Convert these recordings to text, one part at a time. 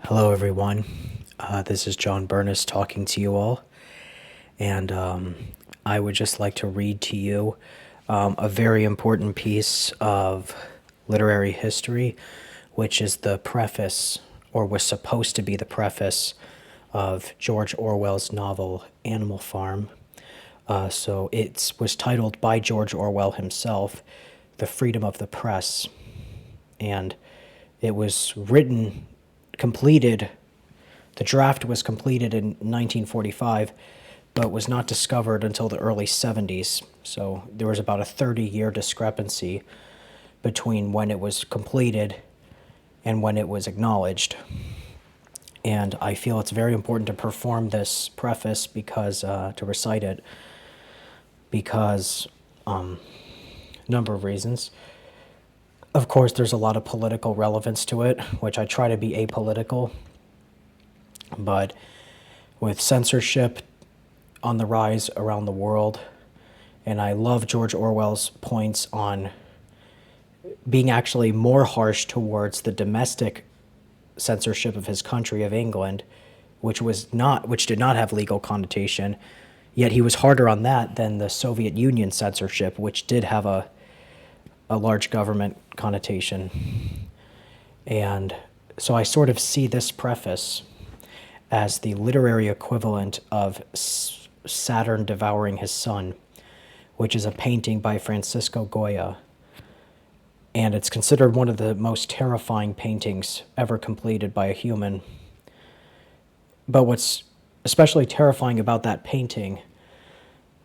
Hello, everyone. This is John Burness talking to you all, and I would just like to read to you a very important piece of literary history, which is the preface, or was supposed to be the preface, of George Orwell's novel Animal Farm. So it was titled by George Orwell himself, The Freedom of the Press, and it was completed. The draft was completed in 1945, but was not discovered until the early 70s. So there was about a 30-year discrepancy between when it was completed and when it was acknowledged. And I feel it's very important to perform this preface to recite it, because number of reasons. Of course, there's a lot of political relevance to it, which I try to be apolitical. But with censorship on the rise around the world, and I love George Orwell's points on being actually more harsh towards the domestic censorship of his country of England, which did not have legal connotation, yet he was harder on that than the Soviet Union censorship, which did have a large government connotation. And so I sort of see this preface as the literary equivalent of Saturn devouring his son, which is a painting by Francisco Goya. And it's considered one of the most terrifying paintings ever completed by a human. But what's especially terrifying about that painting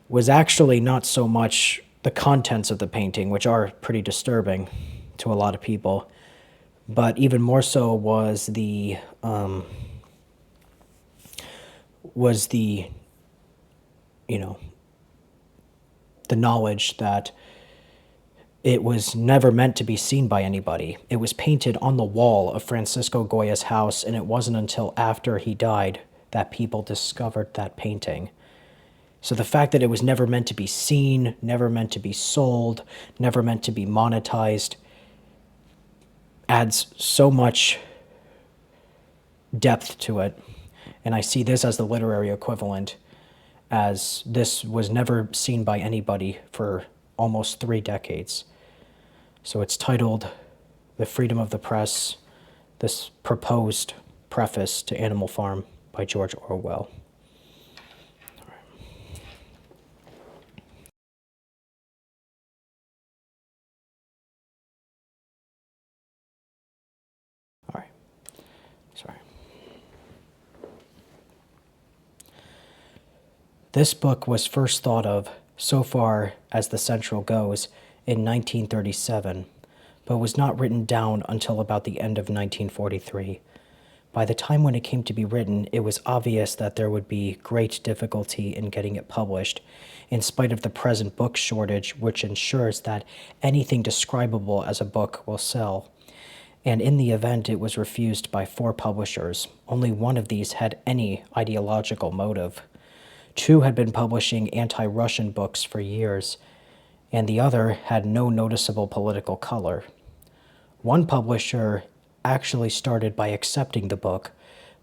was actually not so much the contents of the painting, which are pretty disturbing to a lot of people, but even more so was the the knowledge that it was never meant to be seen by anybody. It was painted on the wall of Francisco Goya's house, and it wasn't until after he died that people discovered that painting. So the fact that it was never meant to be seen, never meant to be sold, never meant to be monetized, adds so much depth to it. And I see this as the literary equivalent, as this was never seen by anybody for almost 3 decades. So it's titled The Freedom of the Press, this proposed preface to Animal Farm by George Orwell. All right. Sorry. This book was first thought of, so far as the Central goes, in 1937, but was not written down until about the end of 1943. By the time when it came to be written, it was obvious that there would be great difficulty in getting it published, in spite of the present book shortage, which ensures that anything describable as a book will sell. And in the event, it was refused by 4 publishers. Only one of these had any ideological motive. 2 had been publishing anti-Russian books for years, and the other had no noticeable political color. One publisher actually started by accepting the book,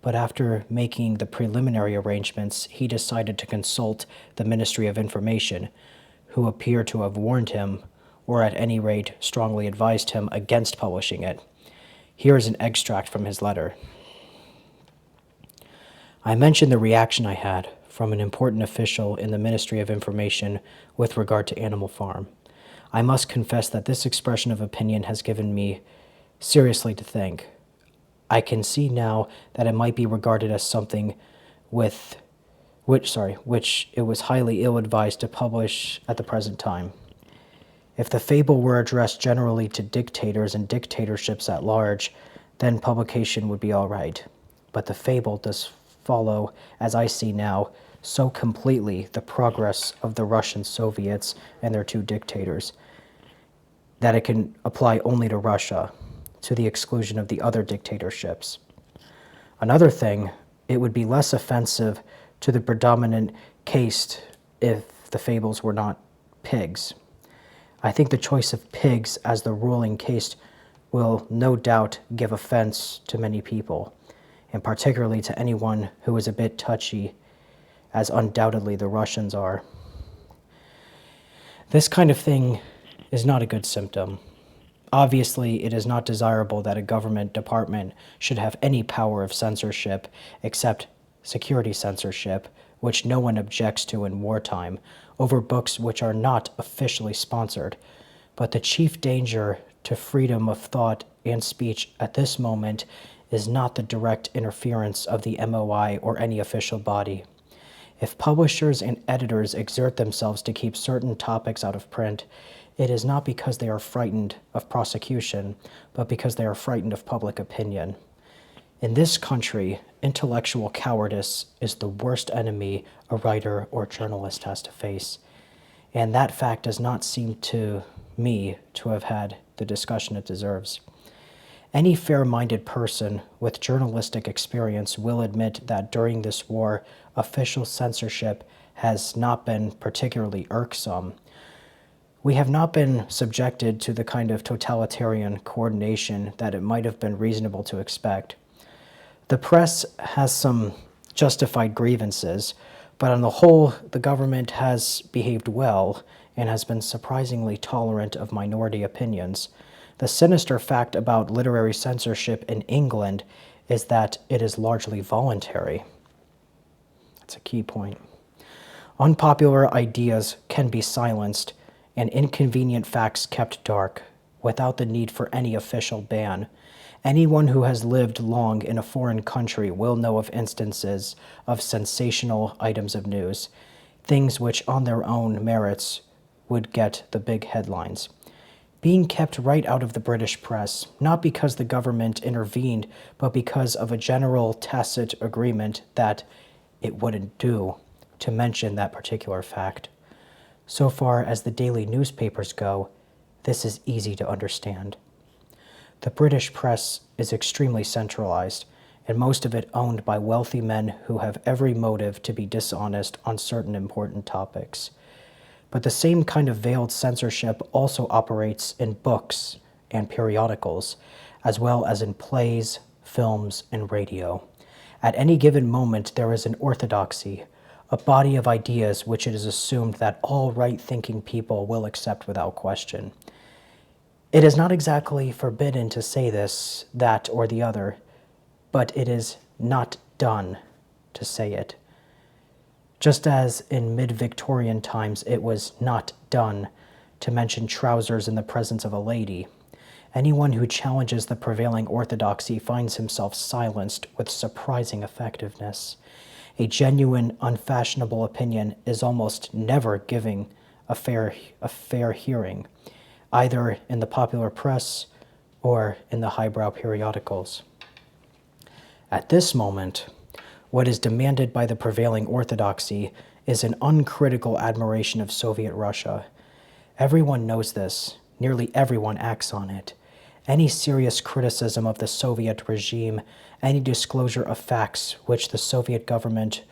but after making the preliminary arrangements, he decided to consult the Ministry of Information, who appear to have warned him, or at any rate strongly advised him against publishing it. Here is an extract from his letter. I mentioned the reaction I had from an important official in the Ministry of Information with regard to Animal Farm. I must confess that this expression of opinion has given me seriously to think. I can see now that it might be regarded as something which it was highly ill-advised to publish at the present time. If the fable were addressed generally to dictators and dictatorships at large, then publication would be all right. But the fable does follow, as I see now, so completely the progress of the Russian Soviets and their 2 dictators, that it can apply only to Russia, to the exclusion of the other dictatorships. Another thing, it would be less offensive to the predominant caste if the fables were not pigs. I think the choice of pigs as the ruling caste will no doubt give offense to many people, and particularly to anyone who is a bit touchy, as undoubtedly the Russians are. This kind of thing is not a good symptom. Obviously, it is not desirable that a government department should have any power of censorship except security censorship, which no one objects to in wartime, over books which are not officially sponsored. But the chief danger to freedom of thought and speech at this moment is not the direct interference of the MOI or any official body. If publishers and editors exert themselves to keep certain topics out of print, it is not because they are frightened of prosecution, but because they are frightened of public opinion. In this country, intellectual cowardice is the worst enemy a writer or journalist has to face. And that fact does not seem to me to have had the discussion it deserves. Any fair-minded person with journalistic experience will admit that during this war, official censorship has not been particularly irksome. We have not been subjected to the kind of totalitarian coordination that it might have been reasonable to expect. The press has some justified grievances, but on the whole, the government has behaved well and has been surprisingly tolerant of minority opinions. The sinister fact about literary censorship in England is that it is largely voluntary. That's a key point. Unpopular ideas can be silenced and inconvenient facts kept dark without the need for any official ban. Anyone who has lived long in a foreign country will know of instances of sensational items of news, things which on their own merits would get the big headlines, being kept right out of the British press, not because the government intervened, but because of a general tacit agreement that it wouldn't do to mention that particular fact. So far as the daily newspapers go, this is easy to understand. The British press is extremely centralized, and most of it owned by wealthy men who have every motive to be dishonest on certain important topics. But the same kind of veiled censorship also operates in books and periodicals, as well as in plays, films, and radio. At any given moment, there is an orthodoxy, a body of ideas which it is assumed that all right-thinking people will accept without question. It is not exactly forbidden to say this, that, or the other, but it is not done to say it. Just as in mid-Victorian times it was not done to mention trousers in the presence of a lady, anyone who challenges the prevailing orthodoxy finds himself silenced with surprising effectiveness. A genuine, unfashionable opinion is almost never giving a fair hearing, either in the popular press or in the highbrow periodicals. At this moment, what is demanded by the prevailing orthodoxy is an uncritical admiration of Soviet Russia. Everyone knows this. Nearly everyone acts on it. Any serious criticism of the Soviet regime, any disclosure of facts which the Soviet government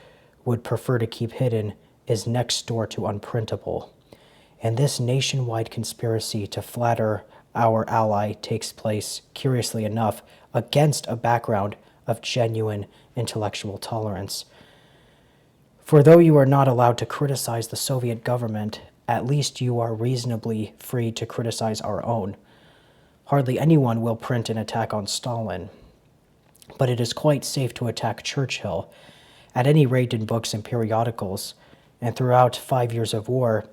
would prefer to keep hidden, is next door to unprintable. And this nationwide conspiracy to flatter our ally takes place, curiously enough, against a background of genuine intellectual tolerance. For though you are not allowed to criticize the Soviet government, at least you are reasonably free to criticize our own. Hardly anyone will print an attack on Stalin, but it is quite safe to attack Churchill, at any rate in books and periodicals, and throughout 5 years of war,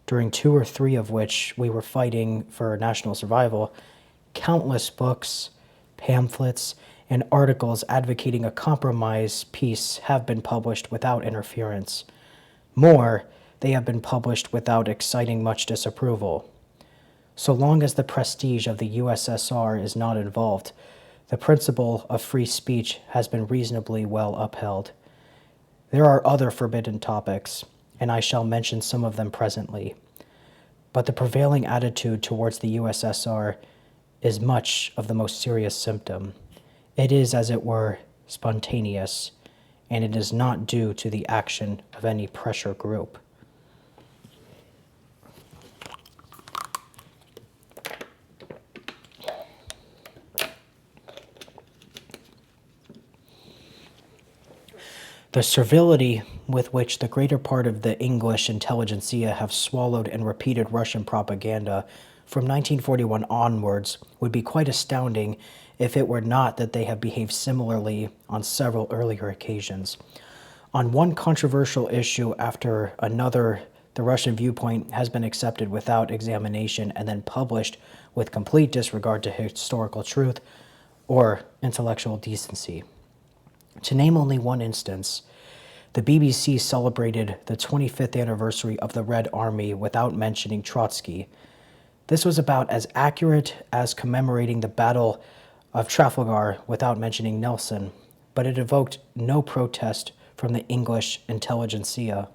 during 2 or 3 of which we were fighting for national survival, countless books, pamphlets, and articles advocating a compromise peace have been published without interference. More, they have been published without exciting much disapproval. So long as the prestige of the USSR is not involved, the principle of free speech has been reasonably well upheld. There are other forbidden topics, and I shall mention some of them presently. But the prevailing attitude towards the USSR is much of the most serious symptom. It is, as it were, spontaneous, and it is not due to the action of any pressure group. The servility with which the greater part of the English intelligentsia have swallowed and repeated Russian propaganda from 1941 onwards would be quite astounding if it were not that they have behaved similarly on several earlier occasions. On one controversial issue after another, the Russian viewpoint has been accepted without examination and then published with complete disregard to historical truth or intellectual decency. To name only one instance, the BBC celebrated the 25th anniversary of the Red Army without mentioning Trotsky. This was about as accurate as commemorating the Battle of Trafalgar without mentioning Nelson, but it evoked no protest from the English intelligentsia.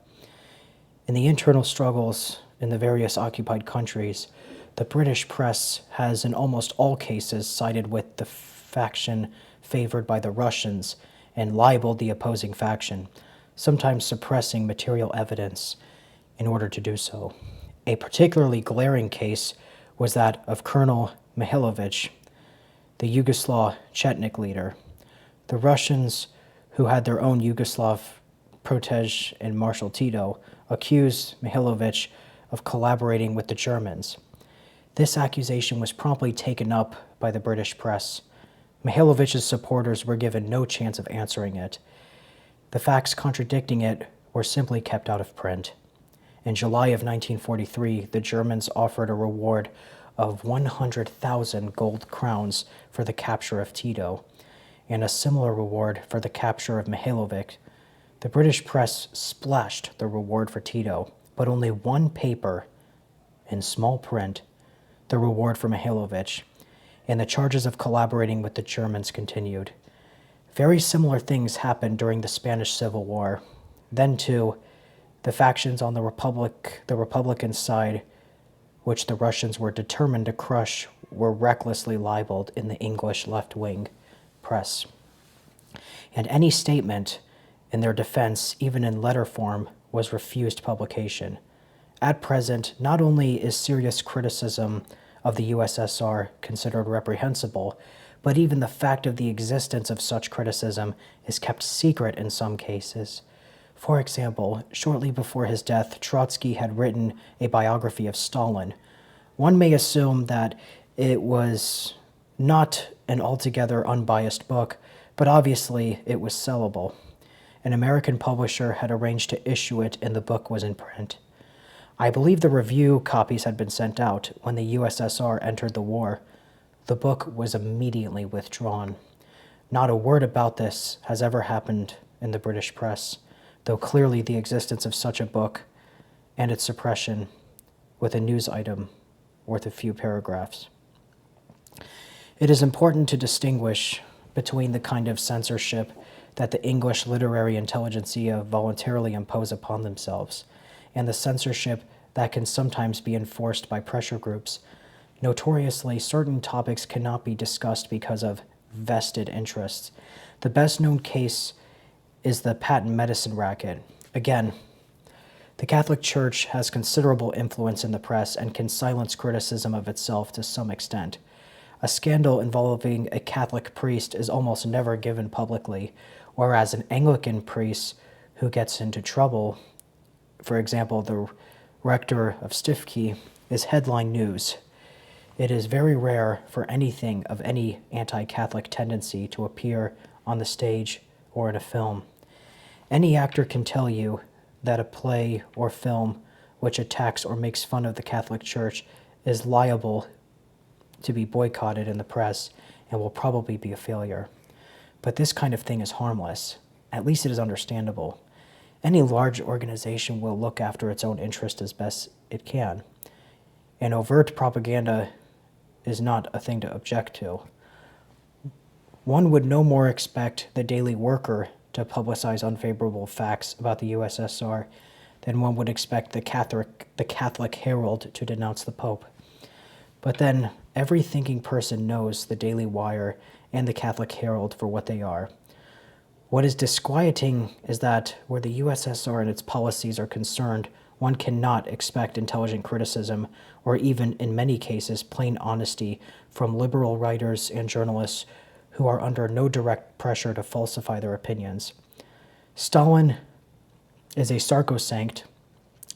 In the internal struggles in the various occupied countries, the British press has in almost all cases sided with the faction favored by the Russians and libeled the opposing faction, sometimes suppressing material evidence in order to do so. A particularly glaring case was that of Colonel Mihailovich, the Yugoslav Chetnik leader. The Russians, who had their own Yugoslav protege in Marshal Tito, accused Mihailovich of collaborating with the Germans. This accusation was promptly taken up by the British press. Mihailovich's supporters were given no chance of answering it. The facts contradicting it were simply kept out of print. In July of 1943, the Germans offered a reward of 100,000 gold crowns for the capture of Tito, and a similar reward for the capture of Mihailovich. The British press splashed the reward for Tito, but only one paper, in small print, the reward for Mihailovich, and the charges of collaborating with the Germans continued. Very similar things happened during the Spanish Civil War. Then, too, the factions on the Republican side, which the Russians were determined to crush, were recklessly libeled in the English left-wing press. And any statement in their defense, even in letter form, was refused publication. At present, not only is serious criticism of the USSR considered reprehensible, but even the fact of the existence of such criticism is kept secret in some cases. For example, shortly before his death, Trotsky had written a biography of Stalin. One may assume that it was not an altogether unbiased book, but obviously it was sellable. An American publisher had arranged to issue it, and the book was in print. I believe the review copies had been sent out when the USSR entered the war. The book was immediately withdrawn. Not a word about this has ever happened in the British press, though clearly the existence of such a book and its suppression with a news item worth a few paragraphs. It is important to distinguish between the kind of censorship that the English literary intelligentsia voluntarily impose upon themselves, and the censorship that can sometimes be enforced by pressure groups. Notoriously, certain topics cannot be discussed because of vested interests. The best known case is the patent medicine racket. Again, the Catholic Church has considerable influence in the press and can silence criticism of itself to some extent. A scandal involving a Catholic priest is almost never given publicly, whereas an Anglican priest who gets into trouble, for example, the rector of Stifkey, is headline news. It is very rare for anything of any anti-Catholic tendency to appear on the stage or in a film. Any actor can tell you that a play or film which attacks or makes fun of the Catholic Church is liable to be boycotted in the press and will probably be a failure. But this kind of thing is harmless. At least it is understandable. Any large organization will look after its own interest as best it can. And overt propaganda is not a thing to object to. One would no more expect the Daily Worker to publicize unfavorable facts about the USSR than one would expect the Catholic Herald to denounce the Pope. But then, every thinking person knows the Daily Wire and the Catholic Herald for what they are. What is disquieting is that where the USSR and its policies are concerned, one cannot expect intelligent criticism, or even, in many cases, plain honesty from liberal writers and journalists who are under no direct pressure to falsify their opinions. Stalin is a sacrosanct,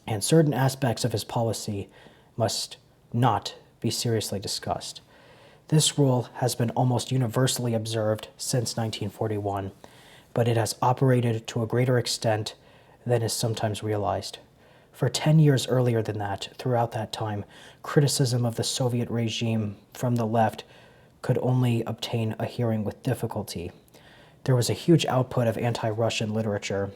and certain aspects of his policy must not be seriously discussed. This rule has been almost universally observed since 1941, but it has operated to a greater extent than is sometimes realized. For 10 years earlier than that, throughout that time, criticism of the Soviet regime from the left could only obtain a hearing with difficulty. There was a huge output of anti-Russian literature,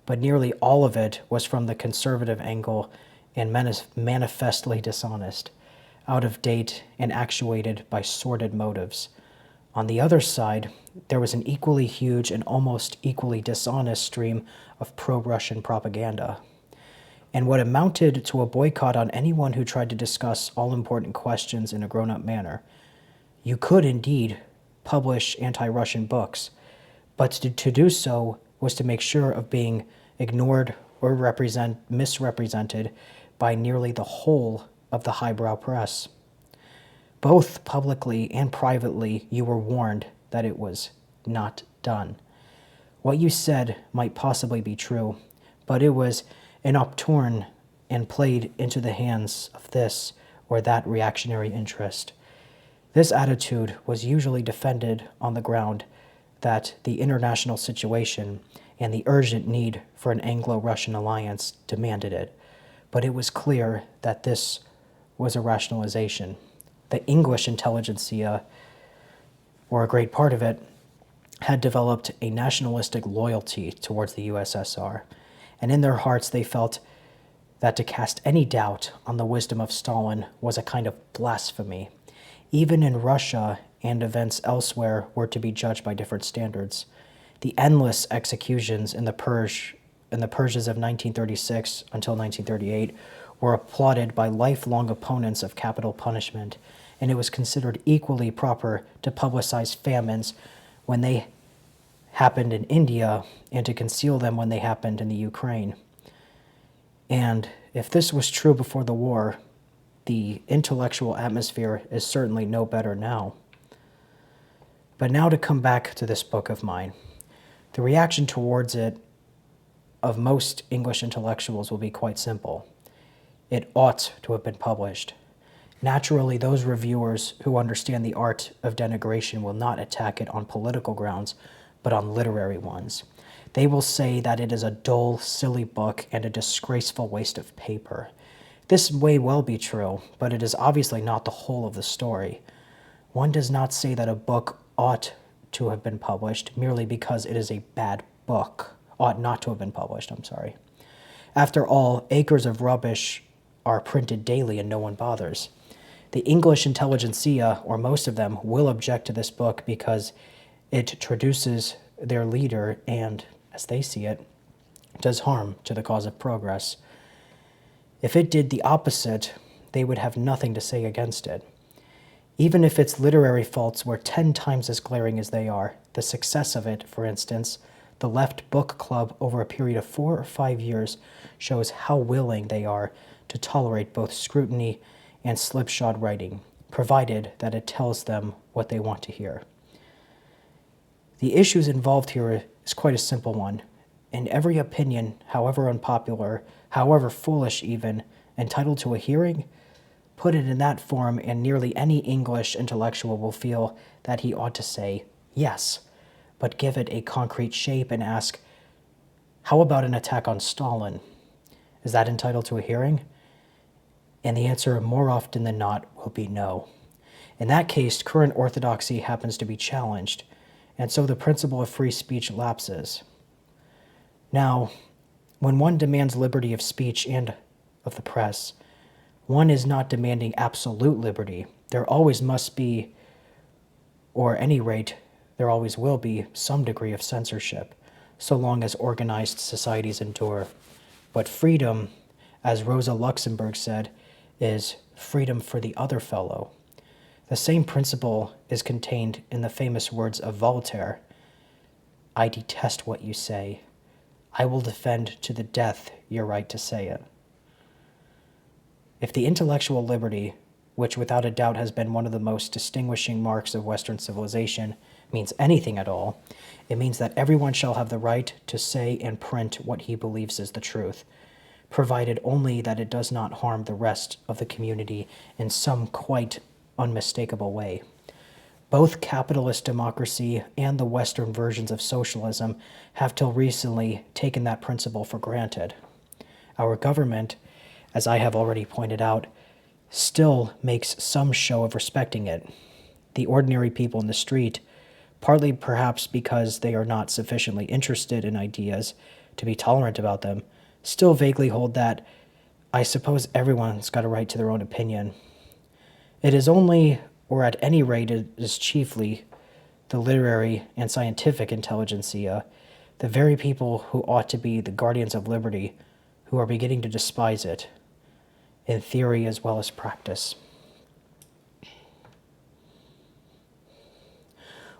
but nearly all of it was from the conservative angle and manifestly dishonest, out of date, and actuated by sordid motives. On the other side, there was an equally huge and almost equally dishonest stream of pro-Russian propaganda, and what amounted to a boycott on anyone who tried to discuss all-important questions in a grown-up manner. You could indeed publish anti-Russian books, but to do so was to make sure of being ignored or misrepresented by nearly the whole of the highbrow press. Both publicly and privately, you were warned that it was not done. What you said might possibly be true, but it was an opportune and played into the hands of this or that reactionary interest. This attitude was usually defended on the ground that the international situation and the urgent need for an Anglo-Russian alliance demanded it, but it was clear that this was a rationalization. The English intelligentsia, or a great part of it, had developed a nationalistic loyalty towards the USSR, and in their hearts they felt that to cast any doubt on the wisdom of Stalin was a kind of blasphemy. Even in Russia and events elsewhere were to be judged by different standards. The endless executions in the purges of 1936 until 1938 were applauded by lifelong opponents of capital punishment, and it was considered equally proper to publicize famines when they happened in India and to conceal them when they happened in the Ukraine. And if this was true before the war, the intellectual atmosphere is certainly no better now. But now to come back to this book of mine. The reaction towards it of most English intellectuals will be quite simple. It ought to have been published. Naturally, those reviewers who understand the art of denigration will not attack it on political grounds, but on literary ones. They will say that it is a dull, silly book and a disgraceful waste of paper. This may well be true, but it is obviously not the whole of the story. One does not say that a book ought to have been published merely because it is a bad book. Ought not to have been published, I'm sorry. After all, acres of rubbish are printed daily and no one bothers. The English intelligentsia, or most of them, will object to this book because it traduces their leader and, as they see it, does harm to the cause of progress. If it did the opposite, they would have nothing to say against it. Even if its literary faults were 10 times as glaring as they are, the success of it, for instance, the Left Book Club over a period of 4 or 5 years, shows how willing they are to tolerate both scrutiny and slipshod writing, provided that it tells them what they want to hear. The issues involved here is quite a simple one, and every opinion, however unpopular, however foolish even, entitled to a hearing, put it in that form and nearly any English intellectual will feel that he ought to say yes, but give it a concrete shape and ask, how about an attack on Stalin? Is that entitled to a hearing? And the answer more often than not will be no. In that case, current orthodoxy happens to be challenged, and so the principle of free speech lapses. Now, when one demands liberty of speech and of the press, one is not demanding absolute liberty. There always must be, or at any rate, there always will be, some degree of censorship, so long as organized societies endure. But freedom, as Rosa Luxemburg said, is freedom for the other fellow. The same principle is contained in the famous words of Voltaire, "I detest what you say. I will defend to the death your right to say it." If the intellectual liberty, which without a doubt has been one of the most distinguishing marks of Western civilization, means anything at all, it means that everyone shall have the right to say and print what he believes is the truth, provided only that it does not harm the rest of the community in some quite unmistakable way. Both capitalist democracy and the Western versions of socialism have till recently taken that principle for granted. Our government, as I have already pointed out, still makes some show of respecting it. The ordinary people in the street, partly perhaps because they are not sufficiently interested in ideas to be tolerant about them, still vaguely hold that, I suppose everyone's got a right to their own opinion. It is only, or at any rate it is chiefly, the literary and scientific intelligentsia, the very people who ought to be the guardians of liberty, who are beginning to despise it, in theory as well as practice.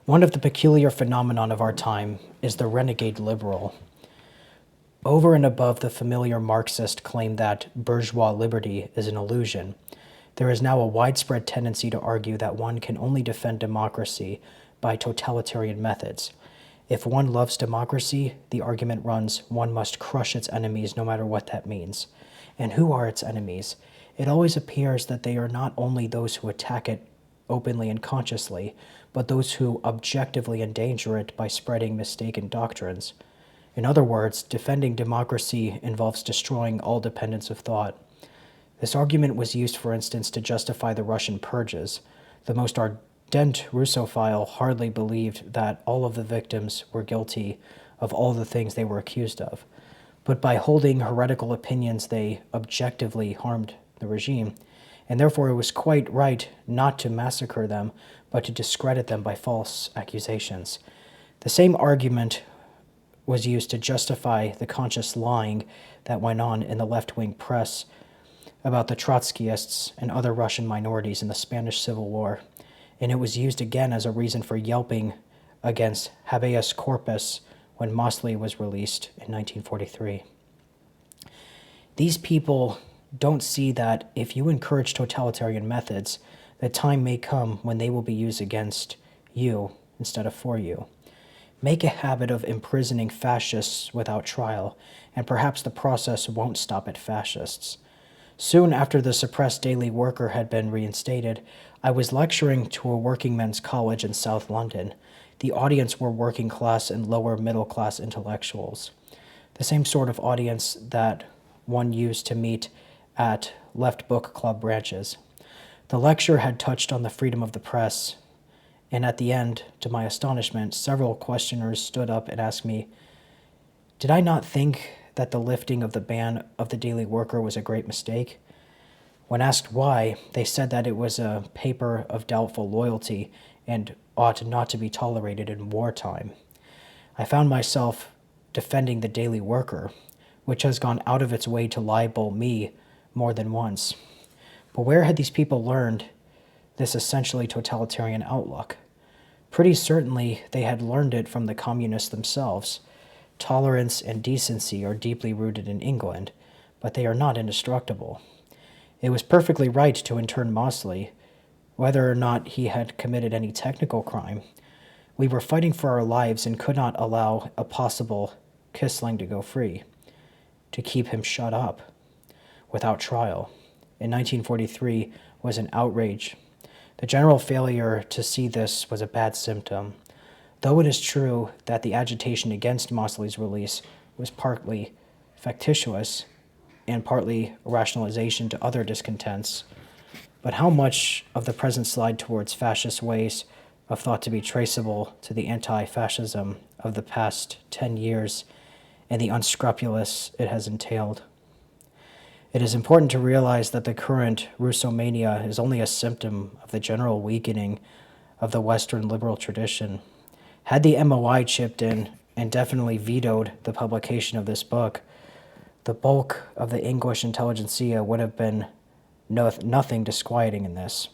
One of the peculiar phenomenon of our time is the renegade liberal. Over and above the familiar Marxist claim that bourgeois liberty is an illusion, there is now a widespread tendency to argue that one can only defend democracy by totalitarian methods. If one loves democracy, the argument runs, one must crush its enemies no matter what that means. And who are its enemies? It always appears that they are not only those who attack it openly and consciously, but those who objectively endanger it by spreading mistaken doctrines. In other words, defending democracy involves destroying all dependence of thought. This argument was used, for instance, to justify the Russian purges. The most ardent Russophile hardly believed that all of the victims were guilty of all the things they were accused of. But by holding heretical opinions, they objectively harmed the regime, and therefore it was quite right not to massacre them, but to discredit them by false accusations. The same argument was used to justify the conscious lying that went on in the left-wing press about the Trotskyists and other Russian minorities in the Spanish Civil War, and it was used again as a reason for yelping against habeas corpus when Mosley was released in 1943. These people don't see that if you encourage totalitarian methods, the time may come when they will be used against you instead of for you. Make a habit of imprisoning fascists without trial, and perhaps the process won't stop at fascists. Soon after the suppressed Daily Worker had been reinstated, I was lecturing to a working men's college in South London. The audience were working class and lower middle class intellectuals, the same sort of audience that one used to meet at left book club branches. The lecture had touched on the freedom of the press, and at the end, to my astonishment, several questioners stood up and asked me, did I not think that the lifting of the ban of the Daily Worker was a great mistake? When asked why, they said that it was a paper of doubtful loyalty and ought not to be tolerated in wartime. I found myself defending the Daily Worker, which has gone out of its way to libel me more than once. But where had these people learned this essentially totalitarian outlook? Pretty certainly they had learned it from the communists themselves. Tolerance and decency are deeply rooted in England, but they are not indestructible. It was perfectly right to intern Mosley, whether or not he had committed any technical crime. We were fighting for our lives and could not allow a possible Kissling to go free, to keep him shut up without trial. In 1943 was an outrage. The general failure to see this was a bad symptom. Though it is true that the agitation against Mosley's release was partly factitious and partly a rationalization to other discontents, but how much of the present slide towards fascist ways of thought to be traceable to the anti-fascism of the past 10 years and the unscrupulous it has entailed? It is important to realize that the current Russomania is only a symptom of the general weakening of the Western liberal tradition. Had the MOI chipped in and definitely vetoed the publication of this book, the bulk of the English intelligentsia would have been nothing disquieting in this.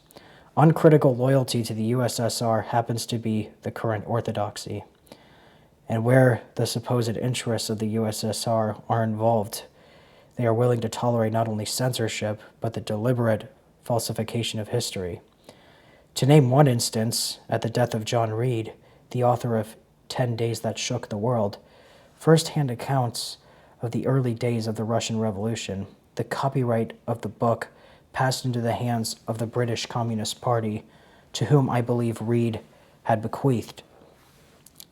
Uncritical loyalty to the USSR happens to be the current orthodoxy. And where the supposed interests of the USSR are involved, they are willing to tolerate not only censorship, but the deliberate falsification of history. To name one instance, at the death of John Reed, the author of 10 Days That Shook the World, first-hand accounts of the early days of the Russian Revolution. The copyright of the book passed into the hands of the British Communist Party, to whom I believe Reed had bequeathed.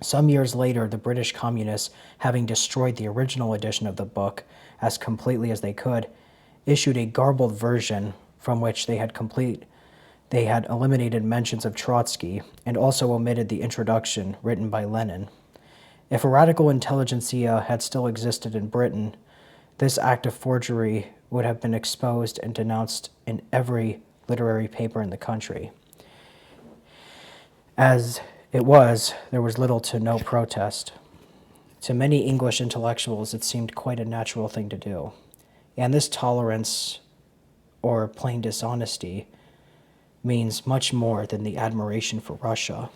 Some years later, the British communists, having destroyed the original edition of the book as completely as they could, issued a garbled version from which they had eliminated mentions of Trotsky and also omitted the introduction written by Lenin. If a radical intelligentsia had still existed in Britain, this act of forgery would have been exposed and denounced in every literary paper in the country. As it was, there was little to no protest. To many English intellectuals, it seemed quite a natural thing to do. And this tolerance, or plain dishonesty, means much more than the admiration for Russia.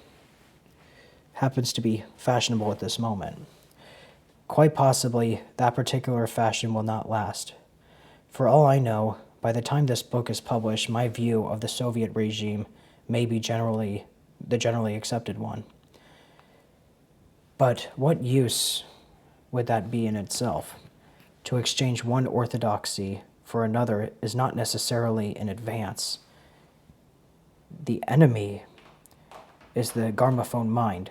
Happens to be fashionable at this moment. Quite possibly, that particular fashion will not last. For all I know, by the time this book is published, my view of the Soviet regime may be the generally accepted one. But what use would that be in itself? To exchange one orthodoxy for another is not necessarily an advance. The enemy is the gramophone mind,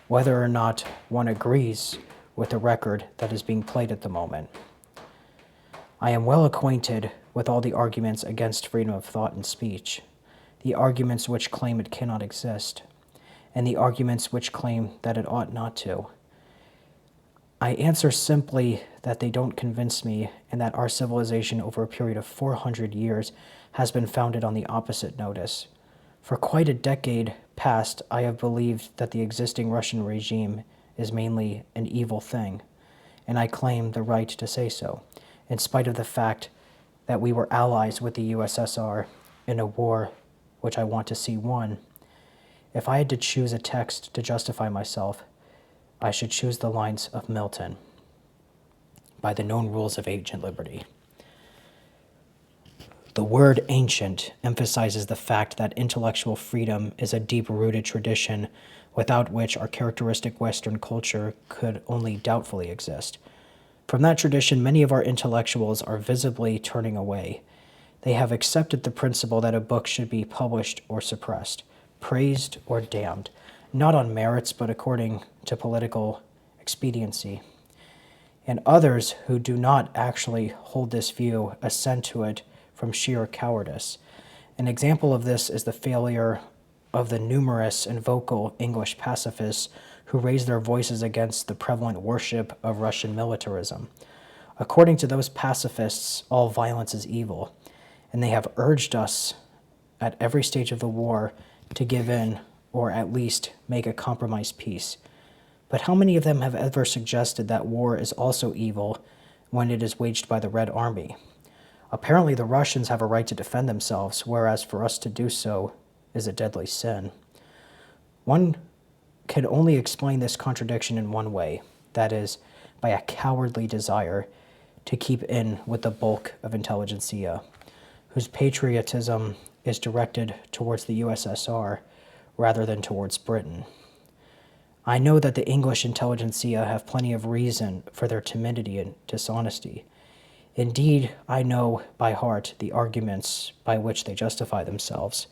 whether or not one agrees with the record that is being played at the moment. I am well acquainted with all the arguments against freedom of thought and speech, the arguments which claim it cannot exist, and the arguments which claim that it ought not to. I answer simply that they don't convince me, and that our civilization over a period of 400 years has been founded on the opposite notice. For quite a decade past, I have believed that the existing Russian regime is mainly an evil thing, and I claim the right to say so, in spite of the fact that we were allies with the USSR in a war which I want to see won. If I had to choose a text to justify myself, I should choose the lines of Milton, by the known rules of ancient liberty. The word ancient emphasizes the fact that intellectual freedom is a deep-rooted tradition without which our characteristic Western culture could only doubtfully exist. From that tradition, many of our intellectuals are visibly turning away. They have accepted the principle that a book should be published or suppressed, praised or damned, not on merits but according to political expediency. And others who do not actually hold this view assent to it from sheer cowardice. An example of this is the failure of the numerous and vocal English pacifists who raise their voices against the prevalent worship of Russian militarism. According to those pacifists, all violence is evil, and they have urged us at every stage of the war to give in or at least make a compromise peace. But how many of them have ever suggested that war is also evil when it is waged by the Red Army? Apparently the Russians have a right to defend themselves, whereas for us to do so is a deadly sin. One can only explain this contradiction in one way, that is, by a cowardly desire to keep in with the bulk of intelligentsia, whose patriotism is directed towards the USSR rather than towards Britain. I know that the English intelligentsia have plenty of reason for their timidity and dishonesty. Indeed, I know by heart the arguments by which they justify themselves,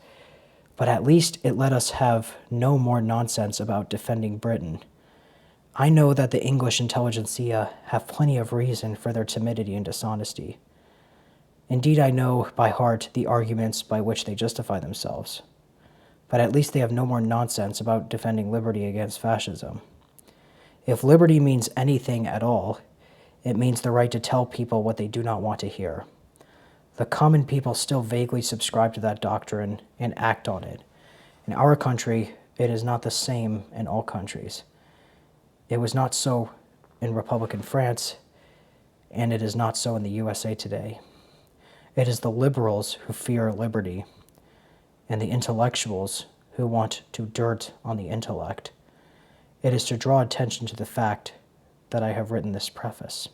but at least it let us have no more nonsense about defending Britain. I know that the English intelligentsia have plenty of reason for their timidity and dishonesty. Indeed, I know by heart the arguments by which they justify themselves, but at least they have no more nonsense about defending liberty against fascism. If liberty means anything at all, it means the right to tell people what they do not want to hear. The common people still vaguely subscribe to that doctrine and act on it. In our country, it is not the same in all countries. It was not so in Republican France, and it is not so in the USA today. It is the liberals who fear liberty, and the intellectuals who want to dirt on the intellect. It is to draw attention to the fact that I have written this preface.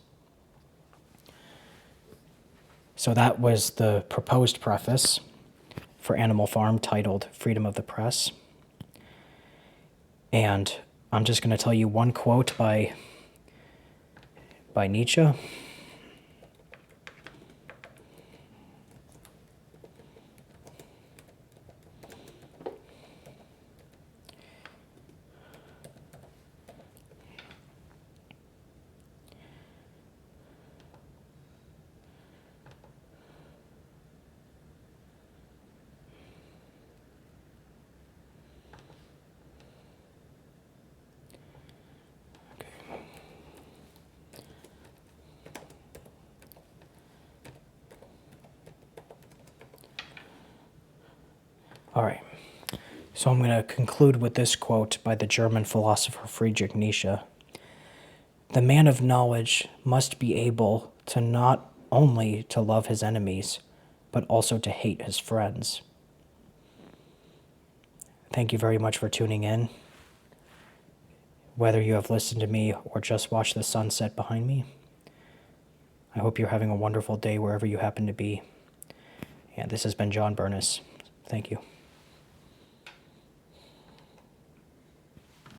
So that was the proposed preface for Animal Farm titled Freedom of the Press. And I'm just going to tell you one quote by Nietzsche. All right. So I'm going to conclude with this quote by the German philosopher Friedrich Nietzsche. The man of knowledge must be able to not only to love his enemies, but also to hate his friends. Thank you very much for tuning in. Whether you have listened to me or just watched the sunset behind me, I hope you're having a wonderful day wherever you happen to be. And this has been John Burness. Thank you.